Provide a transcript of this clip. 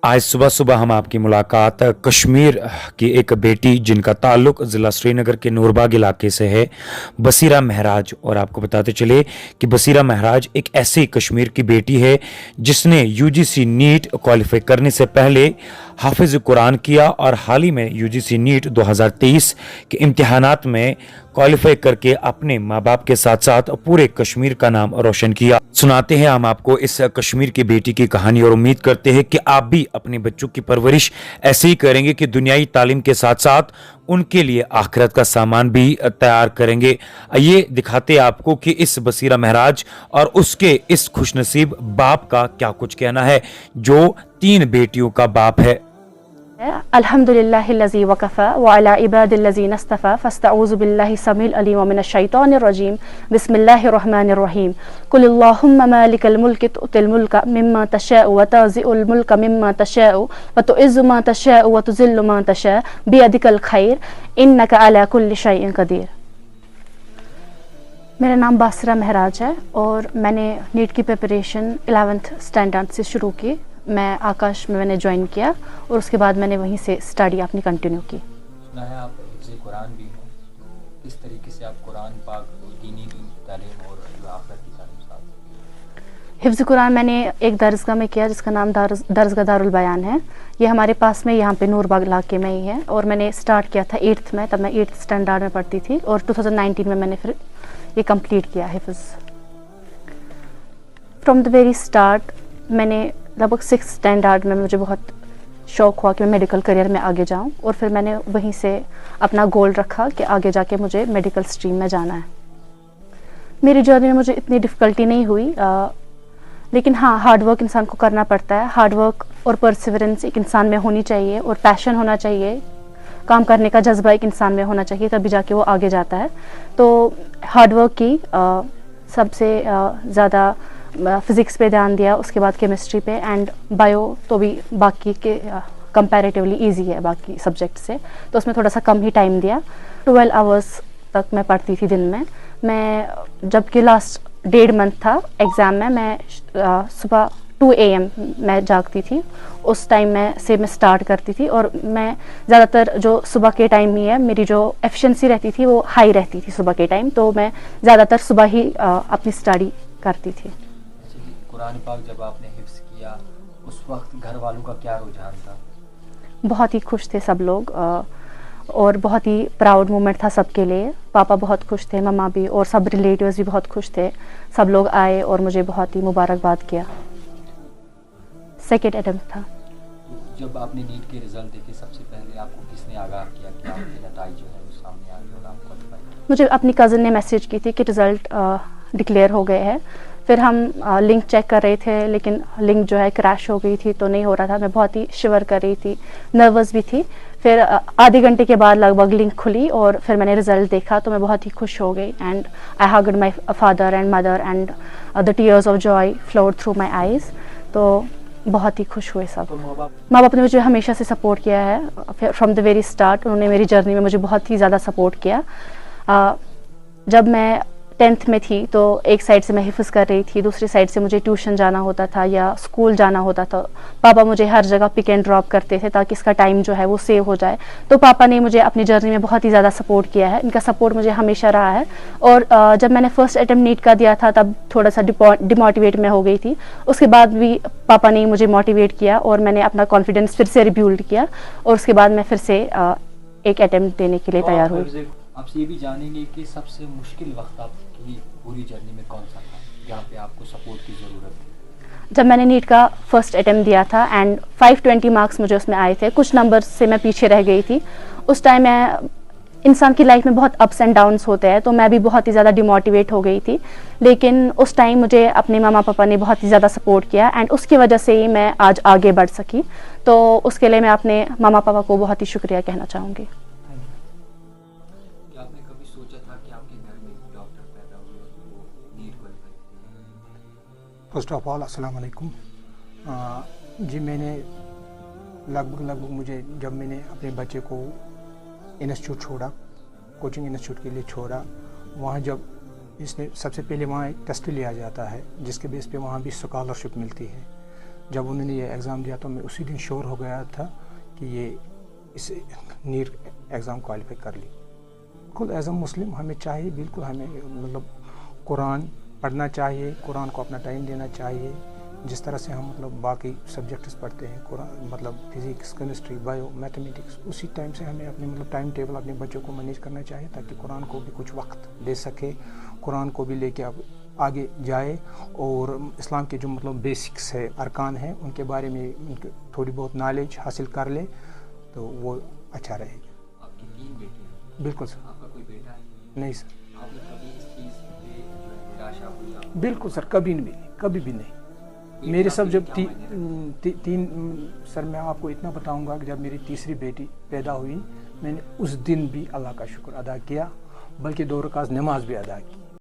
आज सुबह सुबह हम आपकी मुलाकात कश्मीर की एक बेटी जिनका ताल्लुक ज़िला श्रीनगर के नूरबाग इलाके से है, बसीरा महराज। और आपको बताते चले कि बसीरा महराज एक ऐसी कश्मीर की बेटी है जिसने यूजीसी नीट क्वालिफाई करने से पहले हाफिज़ कुरान किया और हाल ही में यूजीसी नीट 2023 के इम्तिहानात में क्वालिफाई करके अपने माँ बाप के साथ साथ पूरे कश्मीर का नाम रोशन किया। सुनाते हैं हम आपको इस कश्मीर की बेटी की कहानी और उम्मीद करते हैं कि आप भी अपने बच्चों की परवरिश ऐसे ही करेंगे कि दुनियाई तालीम के साथ साथ उनके लिए आखिरत का सामान भी तैयार करेंगे। ये दिखाते आपको कि इस बसीरा महराज और उसके इस खुशनसीब बाप का क्या कुछ कहना है जो 3 बेटियों का बाप है। अल्हम्दुलिल्लाहिल्लज़ी वकफ़ा व अला इबादिल्लज़ीना इस्तफ़ा फ़स्तऊज़ु बिल्लाहि समील अलीम मिनश शैतानिर रजीम बिस्मिल्लाहिर रहमानिर रहीम कुल अल्लाहुम्मा मालिकल मुल्क तु'तिल मुल्का मिम्मा तशाअु व ताज़िउल मुल्का मिम्मा तशाअु व तुइज़्ज़ु मा तशाअु व तुज़िल्लु मा तशा बियदिकल खैर इन्नका अला कुल्लि शैइन क़दीर। मेरा नाम बसीरा महराज है और मैंने नीट की प्रिपरेशन 11th स्टैंडर्ड से शुरू की। मैं आकाश में मैंने ज्वाइन किया और उसके बाद मैंने वहीं से स्टडी अपनी कंटिन्यू की। सुना है आप हिफ्ज़ कुरान भी हैं, तो किस तरीके से आप कुरान पाक दीनी तालीम और आखिरत की तालीम साथ? हिफ्ज़ कुरान मैंने एक दरसगाह में किया जिसका नाम दरसगाह दारुल बयान है। ये हमारे पास में यहाँ पे नूरबाग इलाके में ही है और मैंने स्टार्ट किया था 8th में, तब मैं 8th स्टैंडर्ड में पढ़ती थी और 2019 में मैंने फिर ये कंप्लीट किया हिफ्ज़। फ्रॉम द वेरी स्टार्ट मैंने लगभग 6th स्टैंडर्ड में मुझे बहुत शौक़ हुआ कि मैं मेडिकल करियर में आगे जाऊं और फिर मैंने वहीं से अपना गोल रखा कि आगे जाके मुझे मेडिकल स्ट्रीम में जाना है। मेरी जर्नी में मुझे इतनी डिफ़िकल्टी नहीं हुई, लेकिन हाँ, हार्ड वर्क इंसान को करना पड़ता है। हार्ड वर्क और परसिवरेंस एक इंसान में होनी चाहिए और पैशन होना चाहिए, काम करने का जज्बा एक इंसान में होना चाहिए, तभी जाके वो आगे जाता है। तो हार्ड वर्क की सबसे ज़्यादा फ़िज़िक्स पे ध्यान दिया, उसके बाद केमिस्ट्री पे एंड बायो तो भी बाकी के कंपैरेटिवली इजी है बाकी सब्जेक्ट से, तो उसमें थोड़ा सा कम ही टाइम दिया। 12 आवर्स तक मैं पढ़ती थी दिन में। मैं जबकि लास्ट 1.5 मंथ था एग्ज़ाम में, मैं सुबह 2 AM मैं जागती थी। उस टाइम में मैं स्टार्ट करती थी और मैं ज़्यादातर जो सुबह के टाइम ही है, मेरी जो एफिशिएंसी रहती थी वो हाई रहती थी सुबह के टाइम, तो मैं ज़्यादातर सुबह ही अपनी स्टडी करती थी। कुरान पाक जब आपने हिफ्ज़ किया उस वक्त घर वालों का क्या रुझान था? बहुत ही खुश थे सब लोग और बहुत ही प्राउड मोमेंट था सबके लिए। पापा बहुत खुश थे, मम्मा भी, और सब रिलेटिव्स भी बहुत खुश थे। सब लोग आए और मुझे बहुत ही मुबारकबाद किया। 2nd अटेम्प्ट था। जब आपने नीट के रिज़ल्ट देखे सबसे पहले आपको किसने आगाह किया कि आपके नतीजे जो है वो सामने आ गए और आप क्वालिफाई? मुझे अपनी कज़न ने मैसेज की थी कि रिज़ल्ट डिक्लेयर हो गए हैं। फिर हम लिंक चेक कर रहे थे, लेकिन लिंक जो है क्रैश हो गई थी, तो नहीं हो रहा था। मैं बहुत ही शिवर कर रही थी, नर्वस भी थी। फिर आधे घंटे के बाद लगभग लिंक खुली और फिर मैंने रिज़ल्ट देखा तो मैं बहुत ही खुश हो गई and I hugged my father and mother and the tears of Joy flowed through my eyes. तो बहुत ही खुश हुए सब। माँ बाप ने मुझे हमेशा से सपोर्ट किया है फ्रॉम द वेरी स्टार्ट। उन्होंने मेरी जर्नी में मुझे बहुत ही ज़्यादा सपोर्ट किया। जब मैं 10th में थी तो एक साइड से मैं हिफ्ज़ कर रही थी, दूसरी साइड से मुझे ट्यूशन जाना होता था या स्कूल जाना होता था। पापा मुझे हर जगह पिक एंड ड्रॉप करते थे ताकि इसका टाइम जो है वो सेव हो जाए। तो पापा ने मुझे अपनी जर्नी में बहुत ही ज़्यादा सपोर्ट किया है, इनका सपोर्ट मुझे हमेशा रहा है। और जब मैंने फर्स्ट अटेम्प्ट नीट का दिया था तब थोड़ा सा डिमोटिवेट में हो गई थी। उसके बाद भी पापा ने मुझे मोटिवेट किया और मैंने अपना कॉन्फिडेंस फिर से रिब्यूल्ड किया और उसके बाद मैं फिर से एक अटेम्प्ट देने के लिए तैयार हुई। आपसे ये भी जानेंगे कि सबसे मुश्किल वक्त आपकी पूरी जर्नी में कौन सा था जहाँ पे आपको सपोर्ट की ज़रूरत थी? जब मैंने नीट का फर्स्ट अटेम्प्ट दिया था एंड 520 मार्क्स मुझे उसमें आए थे, कुछ नंबर से मैं पीछे रह गई थी। उस टाइम मैं, इंसान की लाइफ में बहुत अप्स एंड डाउन्स होते हैं, तो मैं भी बहुत ही ज़्यादा डिमोटिवेट हो गई थी। लेकिन उस टाइम मुझे अपने मामा पापा ने बहुत ही ज़्यादा सपोर्ट किया एंड उसकी वजह से ही मैं आज आगे बढ़ सकी। तो उसके लिए मैं अपने मामा पापा को बहुत ही शुक्रिया कहना चाहूँगी। फर्स्ट ऑफ ऑल अस्सलाम वालेकुम। जी मैंने लगभग मुझे जब मैंने अपने बच्चे को इंस्टीट्यूट छोड़ा, कोचिंग इंस्टीट्यूट के लिए छोड़ा, वहाँ जब इसने सबसे पहले वहाँ एक टेस्ट लिया जाता है जिसके बेस पे वहाँ भी स्कॉलरशिप मिलती है। جب انہوں نے یہ ایگزام دیا تو میں اسی دن شور ہو گیا تھا کہ یہ اس نیٹ ایگزام کوالیفائی کر لی. بالکل ایز اے مسلم ہمیں چاہیے، بالکل ہمیں مطلب قرآن پڑھنا چاہیے، قرآن کو اپنا ٹائم دینا چاہیے. جس طرح سے ہم مطلب باقی سبجیکٹس پڑھتے ہیں، قرآن مطلب فزکس، کیمسٹری، بایو، میتھمیٹکس، اسی ٹائم سے ہمیں اپنے مطلب ٹائم ٹیبل اپنے بچوں کو مینیج کرنا چاہیے تاکہ قرآن کو بھی کچھ وقت دے سکے، قرآن کو بھی لے کے اب آگے جائے اور اسلام کے جو مطلب بیسکس ہے، ارکان ہیں، ان کے بارے میں تھوڑی بہت نالج حاصل کر لے تو وہ اچھا رہے گا. آپ کی 3 بیٹے ہیں. بالکل سر. آپ کا کوئی بیٹا ہے؟ نہیں سر. آپ نے کبھی اس چیز پہ نراشا ہوئی آپ؟ بالکل سر، کبھی نہیں، کبھی بھی نہیں. میرے سب جب تین سر میں آپ کو اتنا بتاؤں گا کہ جب میری تیسری بیٹی پیدا ہوئی میں نے اس دن بھی اللہ کا شکر ادا کیا، بلکہ 2 رکعت نماز بھی ادا کی.